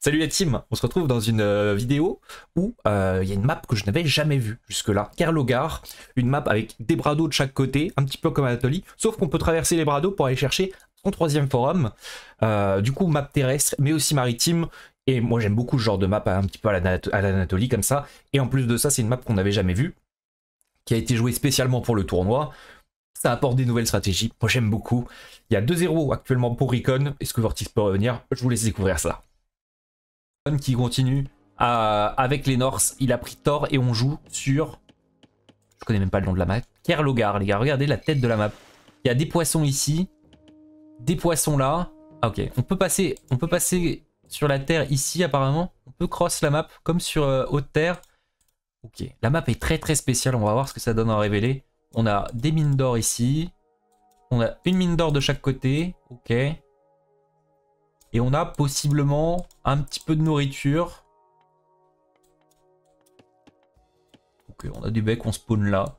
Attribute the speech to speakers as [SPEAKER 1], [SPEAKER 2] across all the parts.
[SPEAKER 1] Salut la team, on se retrouve dans une vidéo où il y a une map que je n'avais jamais vue jusque-là. Kerlogar, une map avec des bras d'eau de chaque côté, un petit peu comme Anatolie, sauf qu'on peut traverser les bras d'eau pour aller chercher son troisième forum. Du coup, map terrestre, mais aussi maritime. Et moi j'aime beaucoup ce genre de map, un petit peu à l'Anatolie comme ça. Et en plus de ça, c'est une map qu'on n'avait jamais vue, qui a été jouée spécialement pour le tournoi. Ça apporte des nouvelles stratégies, moi j'aime beaucoup. Il y a 2-0 actuellement pour Recon. Est-ce que Vortix peut revenir? Je vous laisse découvrir ça. Qui continue avec les Norse, il a pris Thor et on joue sur, je connais même pas le nom de la map, Kerlogar les gars, regardez la tête de la map. Il y a des poissons ici, des poissons là. Ah, ok, on peut passer sur la terre ici apparemment, on peut cross la map comme sur haute terre. Ok, la map est très spéciale, on va voir ce que ça donne à révéler. On a des mines d'or ici, on a une mine d'or de chaque côté, ok. Et on a possiblement un petit peu de nourriture. Ok, on a des becs, on spawn là.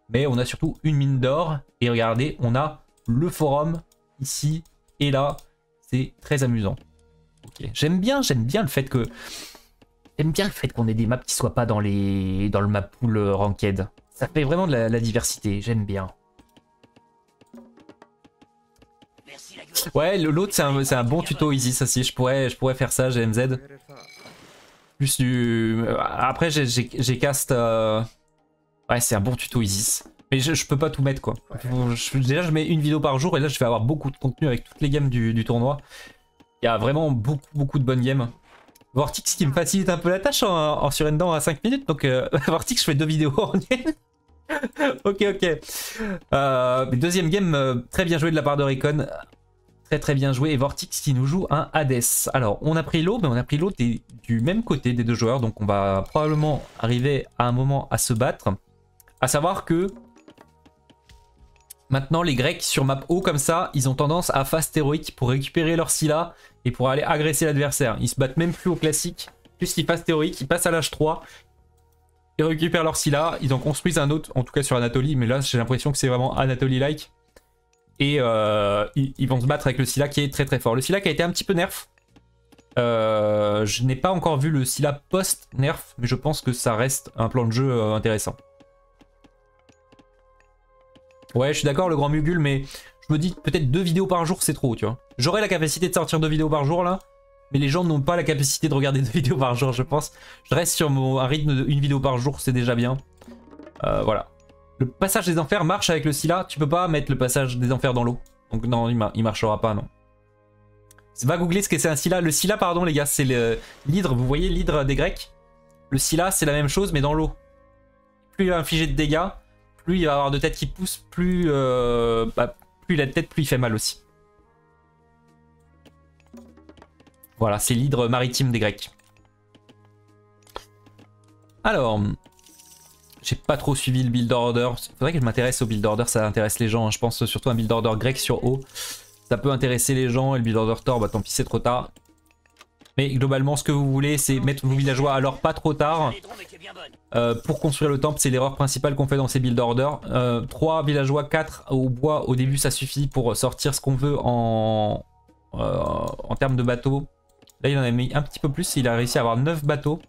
[SPEAKER 1] Mais on a surtout une mine d'or. Et regardez, on a le forum ici et là. C'est très amusant. Ok, j'aime bien le fait que... J'aime bien le fait qu'on ait des maps qui soient pas dans le map pool ranked. Ça fait vraiment de la diversité, j'aime bien. Ouais, l'autre c'est un bon tuto easy, ça si je pourrais faire ça, GMZ. Plus du... Après j'ai cast... Ouais, c'est un bon tuto easy. Mais je peux pas tout mettre quoi. Déjà je mets une vidéo par jour et là je vais avoir beaucoup de contenu avec toutes les games du tournoi. Il y a vraiment beaucoup de bonnes games. Vortix qui me facilite un peu la tâche en surrendant à 5 minutes. Donc Vortix, je fais 2 vidéos en une. Ok. Deuxième game, très bien joué de la part de Recon. Très bien joué. Et Vortix qui nous joue un Hades. Alors, on a pris l'eau, mais on a pris l'eau du même côté des deux joueurs. Donc, on va probablement arriver à un moment à se battre. À savoir que maintenant, les Grecs sur map haut comme ça, ils ont tendance à fast héroïque pour récupérer leur Scylla et pour aller agresser l'adversaire. Ils se battent même plus au classique. Plus ils fast héroïque, ils passent à l'âge 3. Ils récupèrent leur Scylla. Ils en construisent un autre, en tout cas sur Anatolie. Mais là, j'ai l'impression que c'est vraiment Anatolie-like. Et ils vont se battre avec le Scylla qui est très fort. Le Scylla qui a été un petit peu nerf. Je n'ai pas encore vu le Scylla post-nerf, mais je pense que ça reste un plan de jeu intéressant. Ouais, je suis d'accord, le grand Mugul, mais je me dis peut-être 2 vidéos par jour, c'est trop, tu vois. J'aurais la capacité de sortir 2 vidéos par jour, là, mais les gens n'ont pas la capacité de regarder 2 vidéos par jour, je pense. Je reste sur un rythme de 1 vidéo par jour, c'est déjà bien. Voilà. Le passage des enfers marche avec le Scylla. Tu peux pas mettre le passage des enfers dans l'eau. Donc non, il marchera pas, non. Va googler ce que c'est un Scylla. Le Scylla, pardon les gars, c'est l'hydre. Vous voyez l'hydre des Grecs? Le Scylla, c'est la même chose, mais dans l'eau. Plus il va infliger de dégâts, plus il va avoir de têtes qui poussent, plus il a de tête, plus il fait mal aussi. Voilà, c'est l'hydre maritime des Grecs. Alors... J'ai pas trop suivi le build order. Il faudrait que je m'intéresse au build order, ça intéresse les gens. Hein. Je pense surtout un build order grec sur haut. Ça peut intéresser les gens. Et le build order Thor, bah tant pis, c'est trop tard. Mais globalement, ce que vous voulez, c'est mettre vos villageois alors pas trop tard. Pour construire le temple, c'est l'erreur principale qu'on fait dans ces build order. 3 villageois, 4 au bois au début, ça suffit pour sortir ce qu'on veut en termes de bateaux. Là, il en a mis un petit peu plus. Il a réussi à avoir 9 bateaux.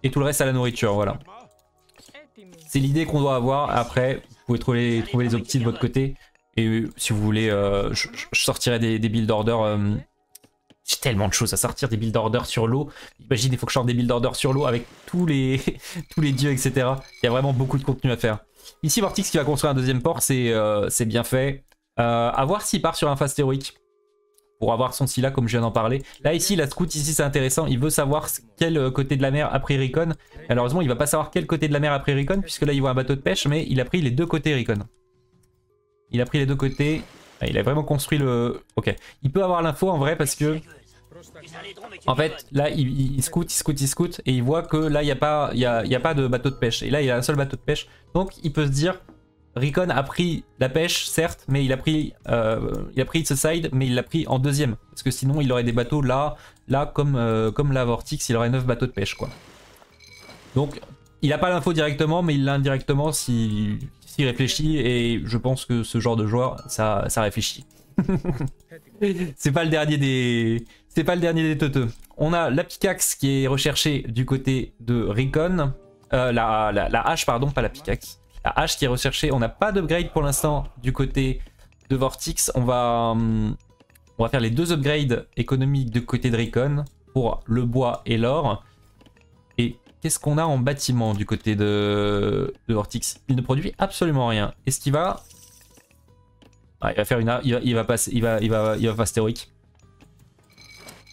[SPEAKER 1] Et tout le reste à la nourriture, voilà. C'est l'idée qu'on doit avoir. Après, vous pouvez trouver les optis de votre côté. Et si vous voulez, je sortirai des build orders. J'ai tellement de choses à sortir, des build orders sur l'eau. Imagine, il faut que je sorte des build orders sur l'eau avec tous les dieux, etc. Il y a vraiment beaucoup de contenu à faire. Ici, Vortix qui va construire un deuxième port, c'est bien fait. À voir s'il part sur un fast héroïque. Pour avoir son Scylla comme je viens d'en parler. Là ici, la scout ici c'est intéressant, il veut savoir quel côté de la mer a pris Recon. Malheureusement il va pas savoir quel côté de la mer a pris Recon puisque là il voit un bateau de pêche mais il a pris les deux côtés Recon. Il a pris les deux côtés, il a vraiment construit le... Ok, il peut avoir l'info en vrai parce que... En fait là il scout et il voit que là il n'y a pas de bateau de pêche. Et là il a un seul bateau de pêche. Donc il peut se dire... Recon a pris la pêche, certes, mais il a pris ce side, mais il l'a pris en deuxième. Parce que sinon, il aurait des bateaux là comme la Vortix, il aurait 9 bateaux de pêche, quoi. Donc, il n'a pas l'info directement, mais il l'a indirectement s'il réfléchit, et je pense que ce genre de joueur, ça réfléchit. C'est pas le dernier C'est pas le dernier des teuteux. On a la pickaxe qui est recherchée du côté de Recon. La hache, pardon, pas la pickaxe. La hache qui est recherchée. On n'a pas d'upgrade pour l'instant du côté de Vortex. On va faire les 2 upgrades économiques du côté de Recon pour le bois et l'or. Et qu'est-ce qu'on a en bâtiment du côté de Vortex? Il ne produit absolument rien. Est-ce qu'il va... Ah, il va faire une... Il va passer héroïque.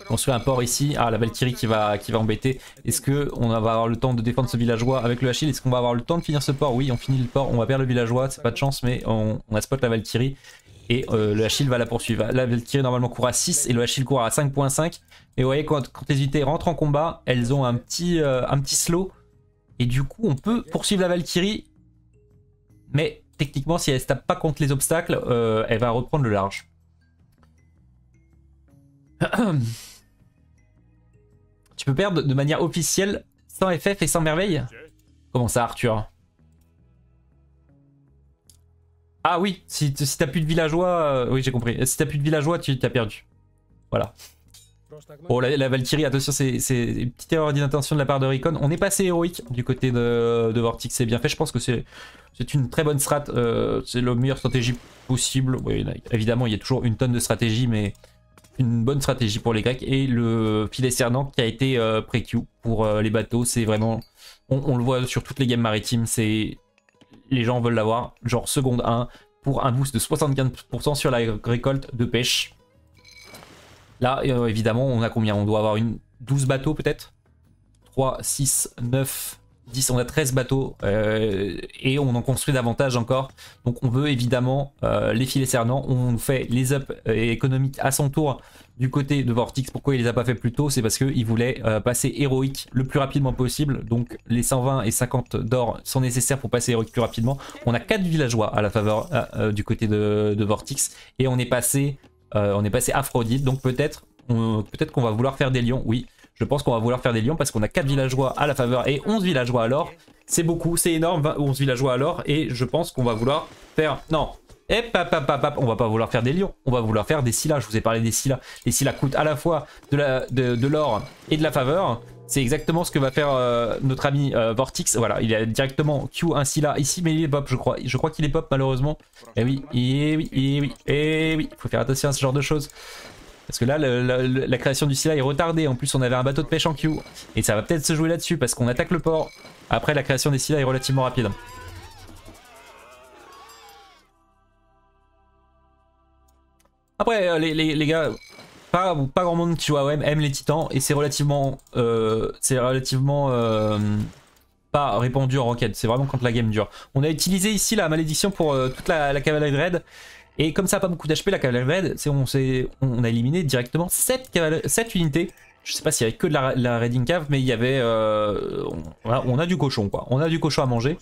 [SPEAKER 1] Construire un port ici. Ah, la Valkyrie qui va embêter. Est-ce qu'on va avoir le temps de défendre ce villageois avec le Achille? Est-ce qu'on va avoir le temps de finir ce port? Oui, on finit le port. On va perdre le villageois. C'est pas de chance, mais on a spot la Valkyrie. Et le Achille va la poursuivre. La Valkyrie normalement court à 6 et le Achille court à 5.5. Et vous voyez, quand les unités rentrent en combat, elles ont un petit slow. Et du coup, on peut poursuivre la Valkyrie. Mais techniquement, si elle ne se tape pas contre les obstacles, elle va reprendre le large. Tu peux perdre de manière officielle sans FF et sans merveille? Comment ça, Arthur? Ah oui, si t'as plus de villageois... oui, j'ai compris. Si t'as plus de villageois, tu t'as perdu. Voilà. Oh, la Valkyrie, attention, c'est une petite erreur d'inattention de la part de Recon. On est passé héroïque du côté de Vortex, c'est bien fait. Je pense que c'est une très bonne strat. C'est la meilleure stratégie possible. Oui, évidemment, il y a toujours une tonne de stratégie, mais une bonne stratégie pour les Grecs. Et le filet cernant qui a été pré-Q pour les bateaux, c'est vraiment... On le voit sur toutes les games maritimes, c'est... Les gens veulent l'avoir, genre seconde 1, pour un boost de 75% sur la récolte de pêche. Là, évidemment, on a combien? On doit avoir 12 bateaux peut-être? 3, 6, 9, 10, on a 13 bateaux. Et on en construit davantage encore. Donc on veut évidemment les filets cernants. On fait les ups économiques à son tour du côté de Vortex. Pourquoi il les a pas fait plus tôt? C'est parce qu'il voulait passer héroïque le plus rapidement possible. Donc les 120 et 50 d'or sont nécessaires pour passer héroïque plus rapidement. On a 4 villageois à la faveur du côté de Vortex. Et on est passé Aphrodite. Donc peut-être qu'on va vouloir faire des lions. Oui, je pense qu'on va vouloir faire des lions parce qu'on a 4 villageois à la faveur et 11 villageois à l'or. C'est beaucoup, c'est énorme, 11 villageois à l'or. Et je pense qu'on va vouloir faire... Non. Et on va pas vouloir faire des lions, on va vouloir faire des scylla. Je vous ai parlé des scylla. Les scylla coûtent à la fois de l'or et de la faveur. C'est exactement ce que va faire notre ami Vortex. Voilà, il a directement Q un scylla ici, mais il est pop, je crois. Je crois qu'il est pop malheureusement. Et oui, il faut faire attention à ce genre de choses. Parce que là, la création du scylla est retardée. En plus, on avait un bateau de pêche en Q. Et ça va peut-être se jouer là-dessus parce qu'on attaque le port. Après, la création des scylla est relativement rapide. Après, les gars, pas grand monde qui joue à OM aime les titans et c'est relativement pas répandu en ranked. C'est vraiment quand la game dure. On a utilisé ici la malédiction pour toute la cavalerie de raid. Et comme ça n'a pas beaucoup d'HP, la cavalerie de raid, on a éliminé directement 7 unités. Je sais pas s'il y avait que de la raiding cave, mais il y avait... on a du cochon, quoi. On a du cochon à manger.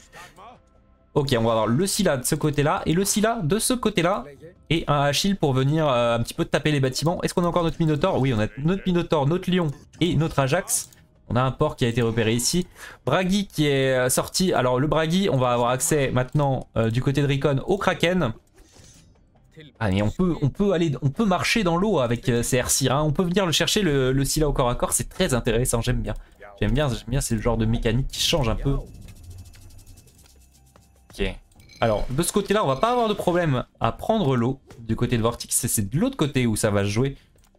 [SPEAKER 1] Ok, on va avoir le scylla de ce côté-là et le scylla de ce côté-là. Et un Achille pour venir un petit peu taper les bâtiments. Est-ce qu'on a encore notre Minotaur? Oui, on a notre Minotaur, notre Lion et notre Ajax. On a un port qui a été repéré ici. Bragi qui est sorti. Alors le Bragi, on va avoir accès maintenant du côté de Recon au Kraken. Ah mais on peut marcher dans l'eau avec ces Airseer, hein. On peut venir le chercher le scylla au corps à corps. C'est très intéressant, j'aime bien. J'aime bien, c'est le genre de mécanique qui change un peu. Ok. Alors, de ce côté-là, on va pas avoir de problème à prendre l'eau du côté de Vortex. C'est de l'autre côté où ça va se jouer.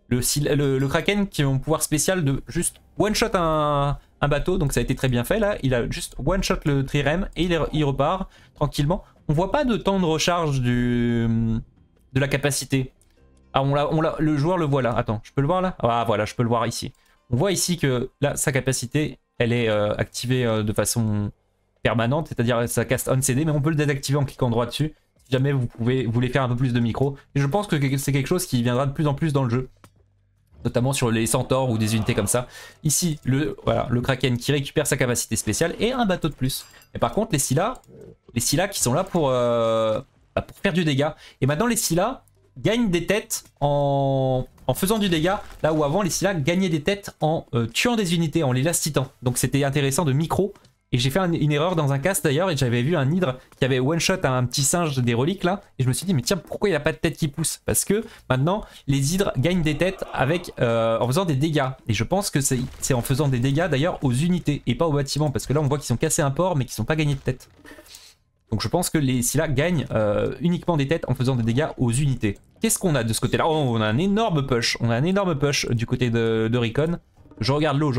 [SPEAKER 1] Le Kraken qui a un pouvoir spécial de juste one-shot un bateau. Donc ça a été très bien fait là. Il a juste one-shot le trirème et il repart tranquillement. On voit pas de temps de recharge de la capacité. Ah, le joueur le voit là. Attends, je peux le voir là? Ah voilà, je peux le voir ici. On voit ici que là, sa capacité, elle est activée de façon... permanente, c'est-à-dire ça caste on CD, mais on peut le désactiver en cliquant droit dessus si jamais vous voulez faire un peu plus de micro. Et je pense que c'est quelque chose qui viendra de plus en plus dans le jeu, notamment sur les centaures ou des unités comme ça. Ici, le Kraken qui récupère sa capacité spéciale et un bateau de plus. Et par contre, les scylla qui sont là pour faire du dégât. Et maintenant, les scylla gagnent des têtes en faisant du dégât, là où avant les scylla gagnaient des têtes en tuant des unités, en les lastitant. Donc c'était intéressant de micro. Et j'ai fait une erreur dans un cast d'ailleurs, et j'avais vu un hydre qui avait one shot un petit singe des reliques là, et je me suis dit mais tiens pourquoi il a pas de tête qui pousse? Parce que maintenant les hydres gagnent des têtes avec en faisant des dégâts, et je pense que c'est en faisant des dégâts d'ailleurs aux unités et pas aux bâtiments, parce que là on voit qu'ils ont cassé un port mais qu'ils sont pas gagnés de tête. Donc je pense que les Scylla gagnent uniquement des têtes en faisant des dégâts aux unités. Qu'est-ce qu'on a de ce côté là? Oh, on a un énorme push, du côté de Recon. Je regarde l'eau,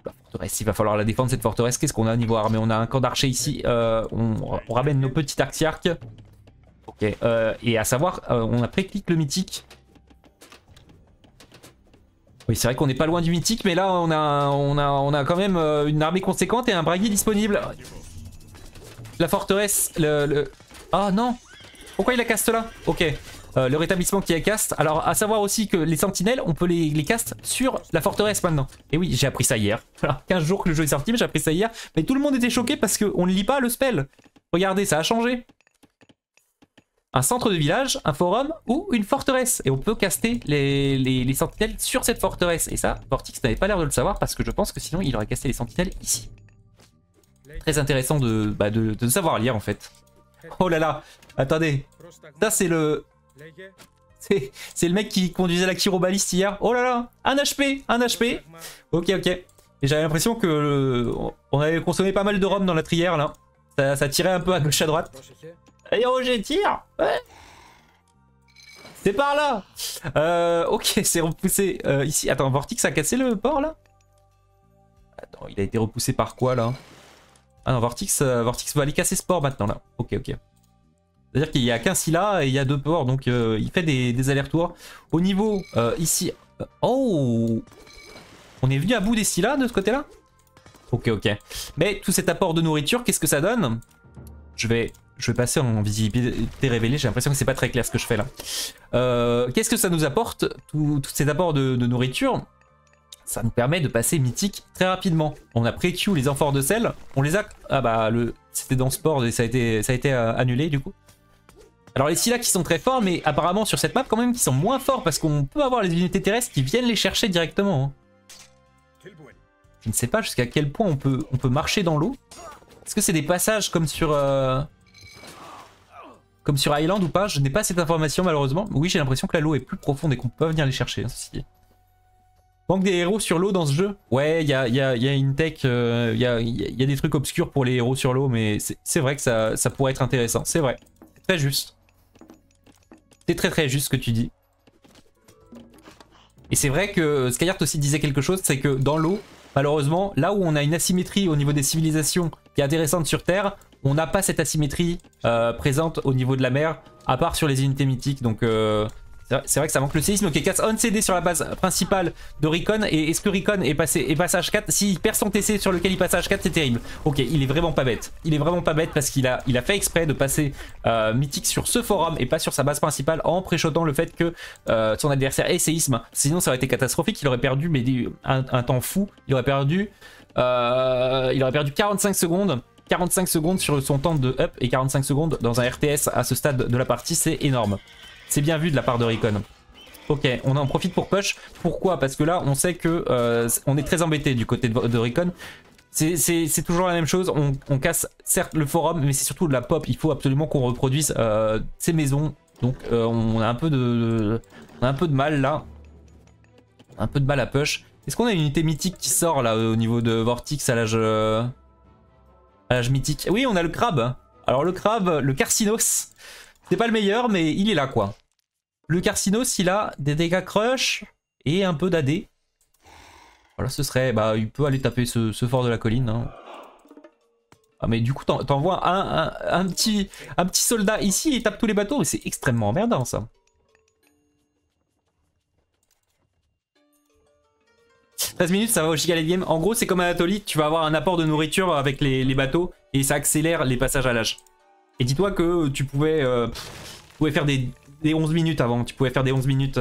[SPEAKER 1] la forteresse, il va falloir la défendre cette forteresse. Qu'est-ce qu'on a au niveau armée? On a un camp d'archers ici. On ramène nos petits arcs. Ok. Et à savoir, on a pré-click le mythique. Oui, c'est vrai qu'on n'est pas loin du mythique, mais là on a quand même une armée conséquente et un braguier disponible. La forteresse, Ah non! Pourquoi il la caste là? Ok. Le rétablissement qui est cast. Alors à savoir aussi que les sentinelles, on peut les cast sur la forteresse maintenant. Et oui, j'ai appris ça hier. Voilà, 15 jours que le jeu est sorti, mais j'ai appris ça hier. Mais tout le monde était choqué parce qu'on ne lit pas le spell. Regardez, ça a changé. Un centre de village, un forum ou une forteresse. Et on peut caster les sentinelles sur cette forteresse. Et ça, Vortix n'avait pas l'air de le savoir parce que je pense que sinon il aurait casté les sentinelles ici. Très intéressant de savoir lire en fait. Oh là là, attendez. Ça c'est le... C'est le mec qui conduisait la Kyrobaliste hier. Oh là là, un HP. Ok. Et j'avais l'impression que on avait consommé pas mal de rhum dans la trière là. Ça tirait un peu à gauche à droite. Et Roger tire. Ouais. C'est par là. Ok, c'est repoussé ici. Attends, Vortix a cassé le port là? Attends, il a été repoussé par quoi là? Ah non, Vortix va aller casser ce port maintenant là. Ok. C'est-à-dire qu'il y a qu'un Scylla et il y a 2 ports, donc il fait des allers-retours. Au niveau ici... oh, on est venu à bout des Scylla de ce côté-là? Ok. Mais tout cet apport de nourriture, qu'est-ce que ça donne? Je vais passer en visibilité révélée, j'ai l'impression que c'est pas très clair ce que je fais là. Qu'est-ce que ça nous apporte, tout cet apport de nourriture? Ça nous permet de passer mythique très rapidement. On a pré-queue les amphores de sel, on les a... Ah bah, c'était dans Sport et ça a été annulé du coup. Alors les Scylla qui sont très forts, mais apparemment sur cette map quand même qui sont moins forts parce qu'on peut avoir les unités terrestres qui viennent les chercher directement. Hein. Je ne sais pas jusqu'à quel point on peut marcher dans l'eau. Est-ce que c'est des passages comme sur Island ou pas? Je n'ai pas cette information malheureusement. Oui, j'ai l'impression que la l'eau est plus profonde et qu'on peut venir les chercher. Hein, ceci dit. Manque des héros sur l'eau dans ce jeu? Ouais, il y a une tech, il y a des trucs obscurs pour les héros sur l'eau, mais c'est vrai que ça pourrait être intéressant. C'est vrai, c'est très juste. C'est très juste ce que tu dis. Et c'est vrai que Skyheart aussi disait quelque chose, c'est que dans l'eau, malheureusement, là où on a une asymétrie au niveau des civilisations qui est intéressante sur Terre, on n'a pas cette asymétrie présente au niveau de la mer, à part sur les unités mythiques, donc... c'est vrai que ça manque le séisme. Ok, casse on CD sur la base principale de Recon. Et est-ce que Recon est passé H4? S'il perd son TC sur lequel il passe H4, c'est terrible. Ok, il est vraiment pas bête. Parce qu'il a fait exprès de passer mythique sur ce forum et pas sur sa base principale en préchotant le fait que son adversaire ait séisme. Sinon, ça aurait été catastrophique. Il aurait perdu un temps fou. Il aurait perdu 45 secondes. 45 secondes sur son temps de up et 45 secondes dans un RTS à ce stade de la partie, c'est énorme. C'est bien vu de la part de Recon. Ok, on en profite pour push. Pourquoi? Parce que là, on sait que on est très embêté du côté de Recon. C'est toujours la même chose. On casse certes le forum, mais c'est surtout de la pop. Il faut absolument qu'on reproduise ces maisons. Donc on a un peu de mal là. Un peu de mal à push. Est-ce qu'on a une unité mythique qui sort là au niveau de Vortix à l'âge mythique? Oui, on a le crabe. Alors le crabe, le Carcinos. C'est pas le meilleur, mais il est là, quoi. Le Carcinos, il a des dégâts crush et un peu d'AD. Voilà, ce serait... Bah, il peut aller taper ce fort de la colline. Hein. Ah, mais du coup, t'envoies un petit soldat ici et il tape tous les bateaux. C'est extrêmement emmerdant, ça. « 13 minutes, ça va au giga late game. En gros, c'est comme Anatolie, tu vas avoir un apport de nourriture avec les bateaux et ça accélère les passages à l'âge. Et dis-toi que tu pouvais faire des 11 minutes avant. Tu pouvais faire des 11 minutes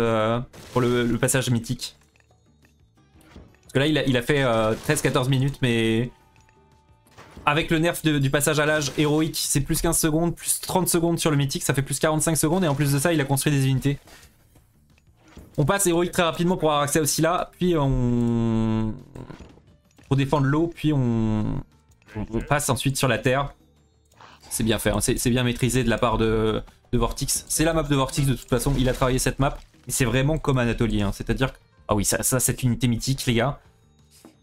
[SPEAKER 1] pour le passage mythique. Parce que là, il a fait 13-14 minutes, mais... Avec le nerf du passage à l'âge héroïque, c'est plus 15 secondes, plus 30 secondes sur le mythique, ça fait plus 45 secondes. Et en plus de ça, il a construit des unités. On passe héroïque très rapidement pour avoir accès aussi là. Puis on pour défendre l'eau, puis on passe ensuite sur la terre. C'est bien fait, hein. C'est bien maîtrisé de la part de Vortix. C'est la map de Vortix de toute façon, il a travaillé cette map. Et c'est vraiment comme un atelier, hein. C'est-à-dire que... Ah oui, ça cette unité mythique, les gars.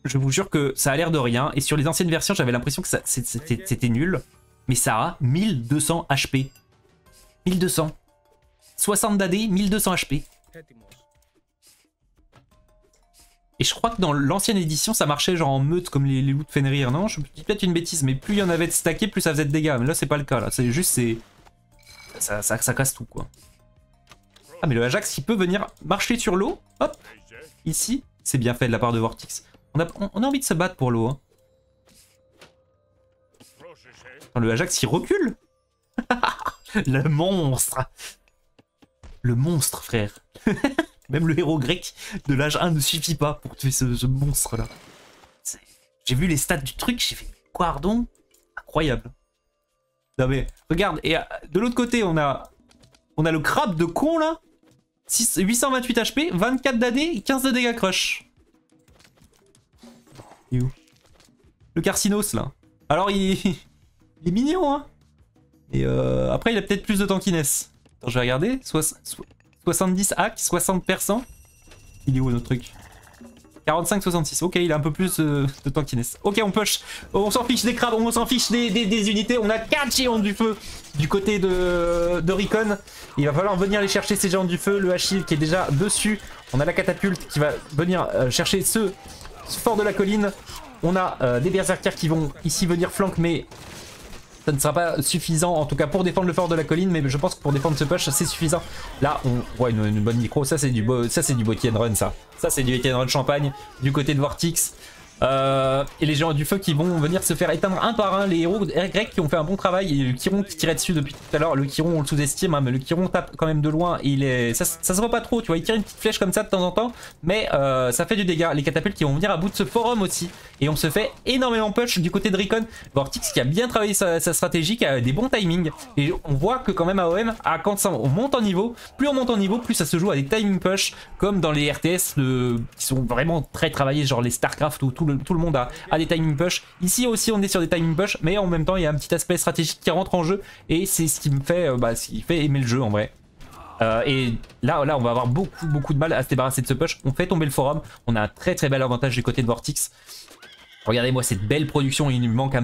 [SPEAKER 1] Je vous jure que ça a l'air de rien. Et sur les anciennes versions, j'avais l'impression que c'était nul. Mais ça a 1200 HP. 1200. 60 d'AD, 1200 HP. Et je crois que dans l'ancienne édition, ça marchait genre en meute comme les loups de Fenrir. Non, je dis peut-être une bêtise, mais plus il y en avait de stackés, plus ça faisait de dégâts. Mais là, c'est pas le cas. Là, c'est juste, ça casse tout, quoi. Ah, mais le Ajax, il peut venir marcher sur l'eau. Hop, ici. C'est bien fait de la part de Vortix. On a envie de se battre pour l'eau. Hein. Le Ajax, il recule. Le monstre. Le monstre, frère. Même le héros grec de l'âge 1 ne suffit pas pour tuer ce monstre-là. J'ai vu les stats du truc, j'ai fait pardon. Incroyable. Non mais, regarde, et de l'autre côté, on a le crabe de con, là. 828 HP, 24 d'AD et 15 de dégâts crush. Il est où? Le Carcinos, là. Alors, il est mignon, hein. Et après, il a peut-être plus de tankiness. Attends, je vais regarder. 70 hacks, 60%. Il est où notre truc? 45-66. Ok, il a un peu plus de tankiness. Ok, on push. On s'en fiche des crabes, on s'en fiche des unités. On a 4 géants du feu du côté de Recon. Il va falloir venir les chercher, ces géants du feu. Le Achille qui est déjà dessus. On a la catapulte qui va venir chercher ce fort de la colline. On a des berserkers qui vont ici venir flank, mais ça ne sera pas suffisant, en tout cas pour défendre le fort de la colline, mais je pense que pour défendre ce push, c'est suffisant. Là, on voit une bonne micro, ça c'est du beau TN run, ça. Ça c'est du TN run champagne, du côté de Vortix. Et les géants du feu qui vont venir se faire éteindre un par un, les héros grecs qui ont fait un bon travail, et le Chiron qui tirait dessus depuis tout à l'heure. Le Chiron on le sous-estime, hein, mais le Chiron tape quand même de loin, et ça se voit pas trop, tu vois, il tire une petite flèche comme ça de temps en temps, mais ça fait du dégât. Les catapultes qui vont venir à bout de ce forum aussi, et on se fait énormément push du côté de Recon. Vortix qui a bien travaillé sa stratégie, qui a des bons timings, et on voit que quand même AOM, quand on monte en niveau, plus on monte en niveau, plus ça se joue à des timing push, comme dans les RTS qui sont vraiment très travaillés, genre les StarCraft où tout le monde a des timing push. Ici aussi on est sur des timing push, mais en même temps il y a un petit aspect stratégique qui rentre en jeu, et c'est ce qui me fait, ce qui fait aimer le jeu en vrai. Et là on va avoir beaucoup de mal à se débarrasser de ce push. On fait tomber le forum, on a un très bel avantage du côté de Vortix. Regardez-moi cette belle production, il nous manque un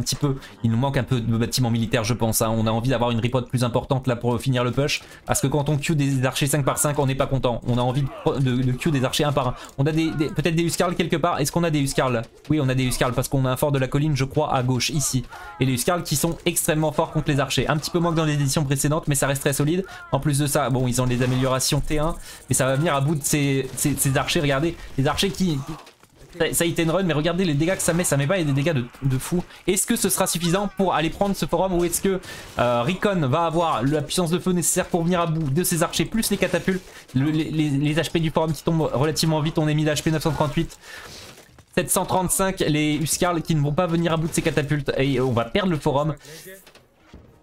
[SPEAKER 1] peu de bâtiments militaires, je pense. Hein. On a envie d'avoir une repod plus importante là pour finir le push, parce que quand on queue des archers 5 par 5, on n'est pas content. On a envie de queue des archers 1 par 1. On a peut-être des Huskarls quelque part. Est-ce qu'on a des Huskarls? Oui, on a des Huskarls parce qu'on a un fort de la colline, je crois, à gauche, ici. Et les Huskarls qui sont extrêmement forts contre les archers. Un petit peu moins que dans les éditions précédentes, mais ça reste très solide. En plus de ça, bon, ils ont les améliorations T1, mais ça va venir à bout de ces archers. Regardez, les archers qui... Ça hit and run, mais regardez les dégâts que ça met pas des dégâts de fou. Est-ce que ce sera suffisant pour aller prendre ce forum, ou est-ce que Recon va avoir la puissance de feu nécessaire pour venir à bout de ses archers, plus les catapultes, les HP du forum qui tombent relativement vite. On est mis d'HP 938. 735, les Huskarls qui ne vont pas venir à bout de ces catapultes, et on va perdre le forum.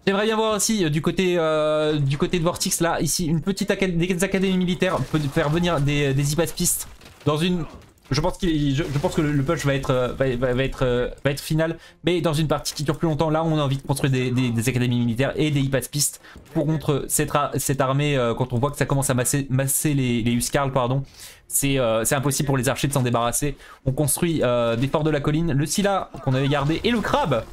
[SPEAKER 1] J'aimerais bien voir aussi du côté de Vortix, là, ici, une petite des académies militaires peut faire venir des hypaspistes dans une... Je pense que le push va être final, mais dans une partie qui dure plus longtemps. Là, on a envie de construire des académies militaires et des hypaspistes pour contre cette armée. Quand on voit que ça commence à masser les Huskarls, pardon, c'est impossible pour les archers de s'en débarrasser. On construit des forts de la colline, le Scylla qu'on avait gardé, et le crabe,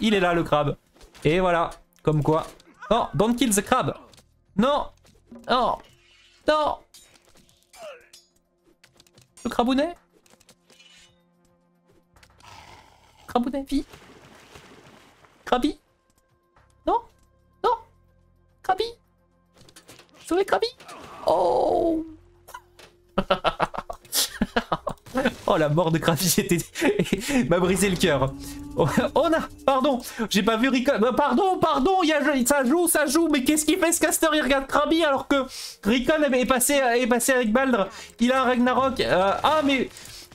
[SPEAKER 1] il est là, le crabe. Et voilà, comme quoi. Non, don't kill the crab. Non, non, non. Le crabounet? Crabounet, vie? Krabi? Non? Non? Krabi? Sauver Krabi? Oh! Oh, la mort de Krabi m'a brisé le cœur. Oh non, pardon, j'ai pas vu Recon. Pardon, ça joue, mais qu'est-ce qu'il fait ce caster? Il regarde Krabi alors que Recon est passé avec Baldr. Il a un Ragnarok.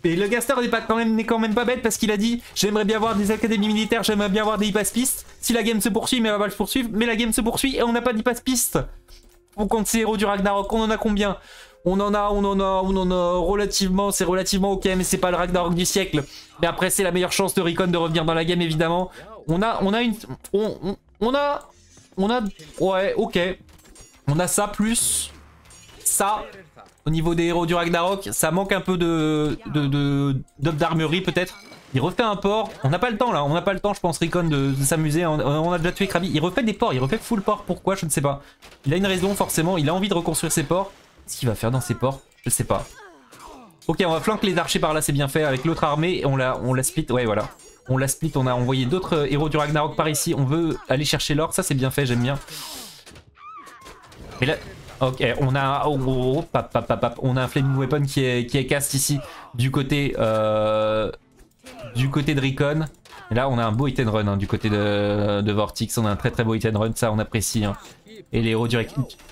[SPEAKER 1] Mais le caster n'est quand même pas bête, parce qu'il a dit j'aimerais bien voir des académies militaires, j'aimerais bien voir des hypaspistes. Si la game se poursuit, mais elle va se poursuivre, mais la game se poursuit et on n'a pas d'hypaspistes. On compte ces héros du Ragnarok, on en a combien? On en a relativement, c'est relativement ok, mais c'est pas le Ragnarok du siècle. Mais après, c'est la meilleure chance de Recon de revenir dans la game, évidemment. On a, ouais, ok. On a ça plus ça. Au niveau des héros du Ragnarok, ça manque un peu d'armurerie peut-être. Il refait un port. On n'a pas le temps là, on n'a pas le temps, je pense, Recon, de s'amuser. On a déjà tué Krabi. Il refait des ports, il refait full port. Pourquoi? Je ne sais pas. Il a une raison, forcément. Il a envie de reconstruire ses ports. Qu'est-ce qu'il va faire dans ses ports? Je sais pas. Ok, on va flanquer les archers par là, c'est bien fait. Avec l'autre armée, on la split. Ouais, voilà. On la split, on a envoyé d'autres héros du Ragnarok par ici. On veut aller chercher l'or, ça c'est bien fait, j'aime bien. Mais là. Ok, on a on a un Flaming Weapon qui est cast ici du côté de Recon. Et là on a un beau hit and run hein, du côté de Vortex, on a un très très beau hit and run, ça on apprécie. Hein. Et les héros du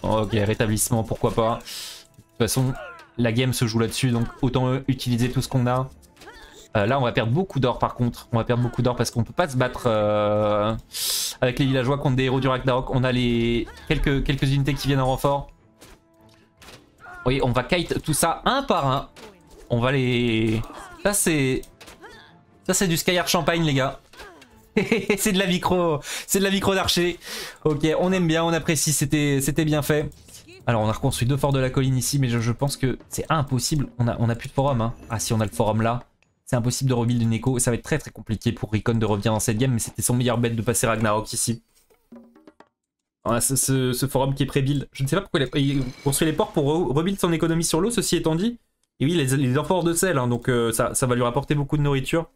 [SPEAKER 1] ok, rétablissement, pourquoi pas. De toute façon, la game se joue là-dessus, donc autant utiliser tout ce qu'on a. Là on va perdre beaucoup d'or par contre, on va perdre beaucoup d'or parce qu'on peut pas se battre avec les villageois contre des héros du Ragnarok. On a les quelques unités qui viennent en renfort. Oui, on va kite tout ça un par un. On va les... Ça c'est du Skyhard Champagne les gars. C'est de la micro d'archer. Ok, on aime bien, on apprécie, c'était bien fait. Alors on a reconstruit 2 forts de la colline ici, mais je pense que c'est impossible. On a plus de forum. Hein. Ah si, on a le forum là. C'est impossible de rebuild une écho. Ça va être très très compliqué pour Recon de revenir dans cette game, mais c'était son meilleur bet de passer Ragnarok ici. Ah, ce forum qui est pré-build. Je ne sais pas pourquoi il construit les ports pour rebuild son économie sur l'eau, ceci étant dit. Et oui, les amphores de sel, hein, donc ça va lui rapporter beaucoup de nourriture.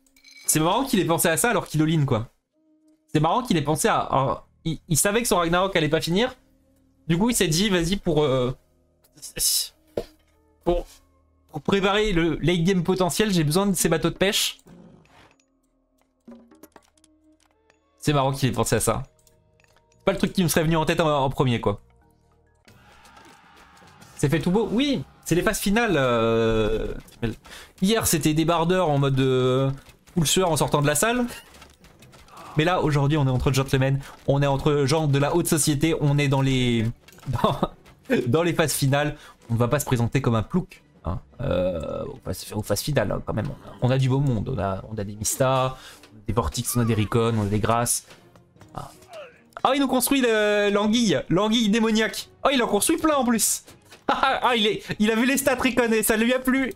[SPEAKER 1] C'est marrant qu'il ait pensé à ça alors qu'il all-in, quoi. C'est marrant qu'il ait pensé à... il savait que son Ragnarok allait pas finir. Du coup, il s'est dit, vas-y, pour préparer le late game potentiel, j'ai besoin de ces bateaux de pêche. C'est marrant qu'il ait pensé à ça. Pas le truc qui me serait venu en tête en premier, quoi. C'est fait tout beau? Oui, c'est les phases finales. Hier, c'était des bardeurs en mode full sueur en sortant de la salle. Mais là, aujourd'hui, on est entre gentlemen. On est entre gens de la haute société. On est dans les... dans les phases finales. On ne va pas se présenter comme un plouc. Hein, aux phases finales, hein, quand même. On a du beau monde. On a des Mista, des Vortex, on a des Recon, on a des Grâces. Ah, il nous construit l'anguille démoniaque. Oh, il en construit plein en plus. Ah, il a vu les stats Recon et ça lui a plu.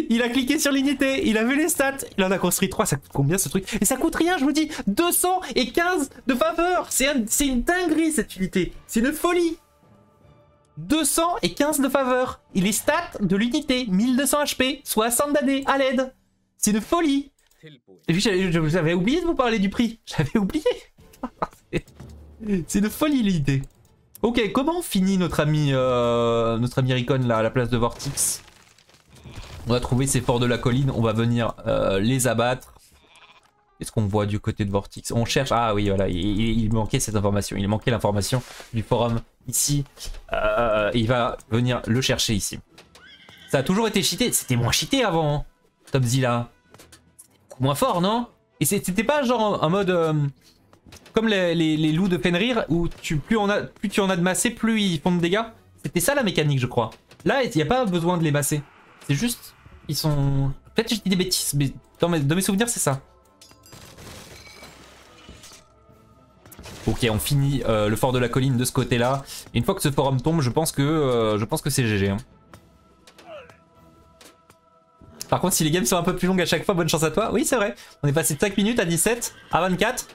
[SPEAKER 1] il a cliqué sur l'unité, il a vu les stats, il en a construit 3, ça coûte combien ce truc? Et ça coûte rien, je vous dis, 215 de faveur. C'est une dinguerie cette unité, c'est une folie. 215 de faveur. Et les stats de l'unité, 1200 HP, 60 d'AD à l'aide. C'est une folie. Et puis j'avais oublié de vous parler du prix, j'avais oublié. C'est une folie l'unité. Ok, comment on finit notre ami Recon là à la place de Vortex? On a trouvé ces forts de la colline, on va venir les abattre. Qu'est-ce qu'on voit du côté de Vortex? On cherche, ah oui voilà, il manquait cette information, il manquait l'information du forum ici. Il va venir le chercher ici. Ça a toujours été cheaté, c'était moins cheaté avant, hein, Topzilla. Beaucoup moins fort, non? Et c'était pas genre un mode... comme les loups de Fenrir, où plus tu en as de massés, plus ils font de dégâts. C'était ça la mécanique, je crois. Là, il n'y a pas besoin de les masser. C'est juste, ils sont... Peut-être que je dis des bêtises, mais dans mes souvenirs, c'est ça. Ok, on finit le fort de la colline de ce côté-là. Et une fois que ce forum tombe, je pense que c'est GG. Hein. Par contre, si les games sont un peu plus longues à chaque fois, bonne chance à toi. Oui, c'est vrai. On est passé de 5 minutes à 17, à 24.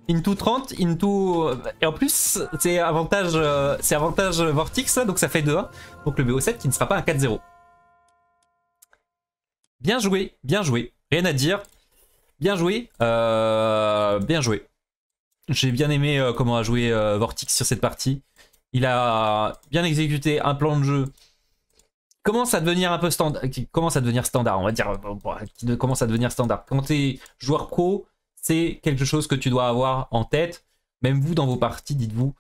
[SPEAKER 1] Into 30, into... Et en plus, c'est avantage Vortex, là, donc ça fait 2-1. Donc le BO7 qui ne sera pas un 4-0. Bien joué, bien joué. Rien à dire. Bien joué. Bien joué. J'ai bien aimé comment a joué Vortex sur cette partie. Il a bien exécuté un plan de jeu. Commence à devenir un peu standard. Commence à devenir standard, on va dire. Commence à devenir standard. Quand t'es joueur pro... C'est quelque chose que tu dois avoir en tête. Même vous, dans vos parties, dites-vous.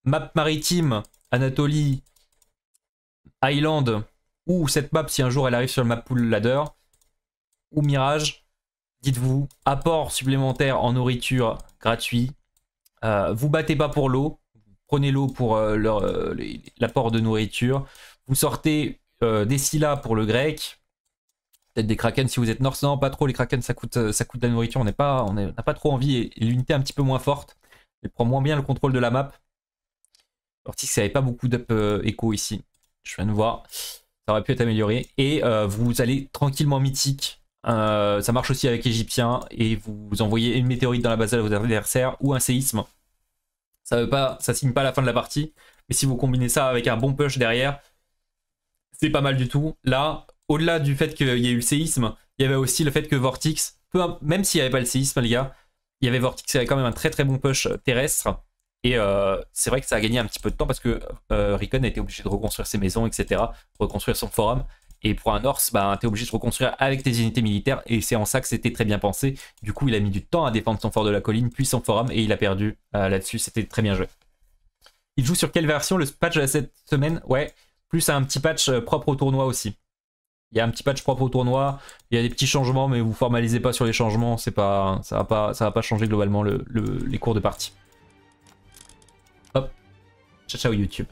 [SPEAKER 1] Map maritime, Anatolie, Island, ou cette map, si un jour elle arrive sur le map pool ladder, ou Mirage, dites-vous, apport supplémentaire en nourriture gratuit. Vous battez pas pour l'eau. Vous prenez l'eau pour l'apport de nourriture. Vous sortez des Scylla pour le grec. Peut-être des Kraken si vous êtes Norse. Non, pas trop, les Kraken ça coûte de la nourriture, on n'a pas trop envie. Et l'unité est un petit peu moins forte. Elle prend moins bien le contrôle de la map. Vortix, il n'y avait pas beaucoup d'up écho ici. Je viens de voir. Ça aurait pu être amélioré. Et vous allez tranquillement mythique. Ça marche aussi avec Égyptien. Et vous envoyez une météorite dans la base de vos adversaires ou un séisme. Ça signe pas la fin de la partie. Mais si vous combinez ça avec un bon push derrière, c'est pas mal du tout. Là, au-delà du fait qu'il y ait eu le séisme, il y avait aussi le fait que Vortix, même s'il n'y avait pas le séisme, les gars, il y avait Vortix qui avait quand même un très très bon push terrestre. Et c'est vrai que ça a gagné un petit peu de temps parce que Recon a été obligé de reconstruire ses maisons, etc. Reconstruire son forum. Et pour un Norse, bah, t'es obligé de reconstruire avec tes unités militaires. Et c'est en ça que c'était très bien pensé. Du coup, il a mis du temps à défendre son fort de la colline, puis son forum. Et il a perdu là-dessus. C'était très bien joué. Il joue sur quelle version? Le patch de cette semaine? Ouais. Plus un petit patch propre au tournoi aussi. Il y a un petit patch propre au tournoi. Il y a des petits changements, mais vous formalisez pas sur les changements. Ça va pas changer globalement les cours de partie. Hop. Ciao, ciao YouTube.